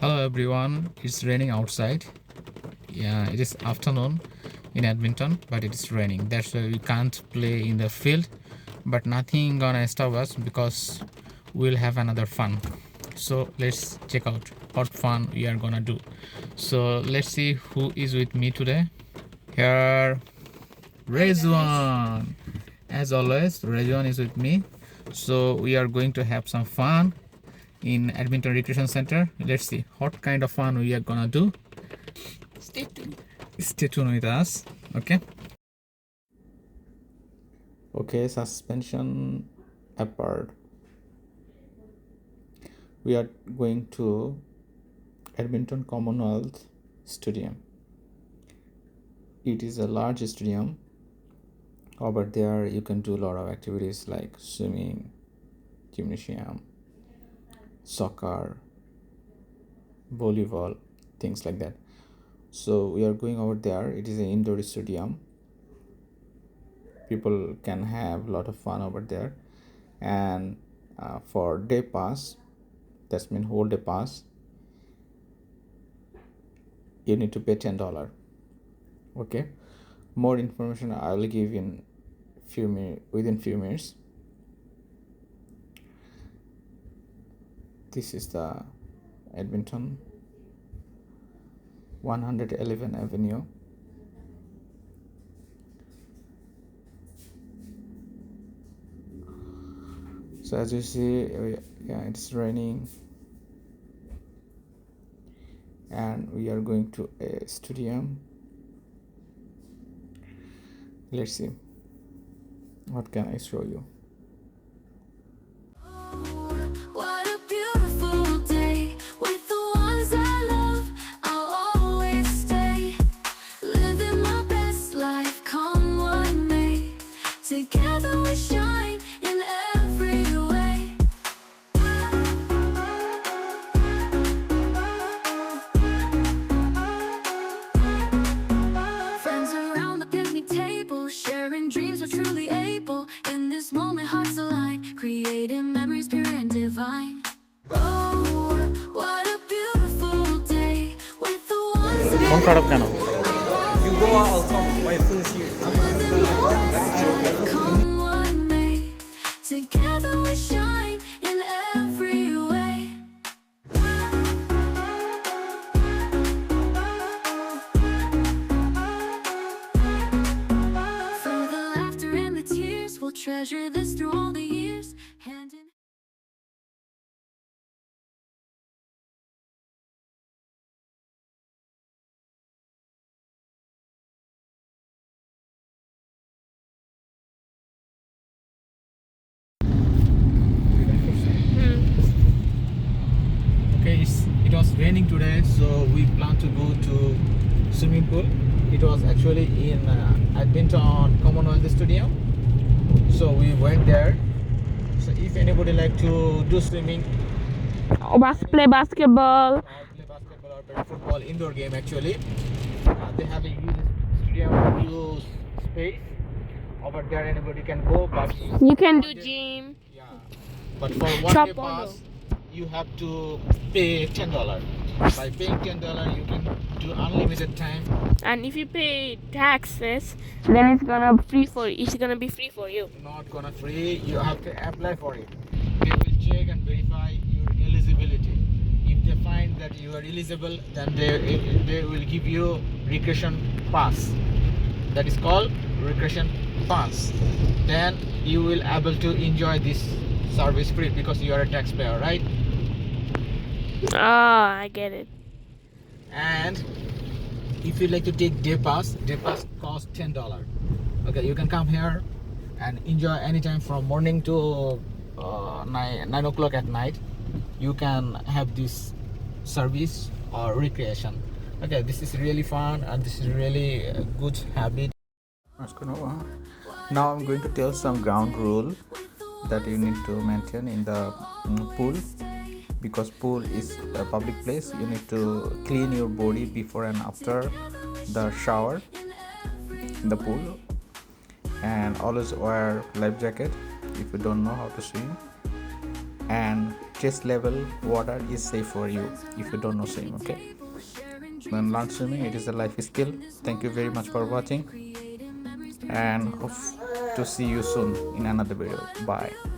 Hello everyone, it's raining outside. Yeah, it is afternoon in Edmonton, but it is raining. That's why we can't play in the field, but nothing gonna stop us because we'll have another fun. So let's check out what fun we are gonna do. So let's see who is with me today. Here, Rezwan. As always, Rezwan is with me. So we are going to have some fun in Edmonton Recreation Center. Let's see what kind of fun we are gonna do. Stay tuned. Stay tuned with us. Okay. Okay, suspension apart. We are going to Edmonton Commonwealth Stadium. It is a large stadium. Over there, you can do a lot of activities like swimming, gymnasium, soccer, volleyball, things like that. So we are going over there. It is an indoor stadium. People can have a lot of fun over there, and for day pass, that's mean whole day pass, you need to pay $10. Okay, more information I will give in within few minutes. This is the Edmonton 111 Avenue. So as you see, yeah, it's raining, and we are going to a stadium. Let's see what can I show you. What a beautiful day with the ones I love. I'll always stay, living my best life, come what may. Together we shine in every way. Friends around the picnic table, sharing dreams, we're truly able. In this moment, hearts align, creating memories pure and divine. Oh, what a beautiful day with the ones I phone খারাপ কেন? You go out, I'll come. My phone is here. come what may. Together we shine in every way. For the laughter and the tears, we'll treasure this through all the years. Hand in Okay, it was raining today, so we plan to go to swimming pool. It was actually in Edmonton Commonwealth Stadium, so we went there. So if anybody like to do swimming Or play basketball. or play basketball or play football, indoor game actually, they have a huge stadium, huge space over there. Anybody can go, but You can do one day- gym. yeah, but for one Shop day photo. pass, you have to pay $10. By paying $10, you can do unlimited time. And if you pay taxes, then it's gonna be free for you. Not gonna free. You have to apply for it. They will check and verify your eligibility. If they find that you are eligible, then they will give you recreation pass. That is called recreation pass. Then you will able to enjoy this service free because you are a taxpayer, right? Oh, I get it. And if you like to take day pass costs $10. Okay, you can come here and enjoy anytime from morning to 9 o'clock at night. You can have this service or recreation. Okay, this is really fun and this is really a good habit. Now I'm going to tell some ground rule that you need to maintain in the pool. Because pool is a public place, you need to clean your body before and after the shower in the pool, and always wear life jacket if you don't know how to swim, and chest level water is safe for you if you don't know swim. Okay, then learn swimming. It is a life skill. Thank you very much for watching, and hope to see you soon in another video. Bye.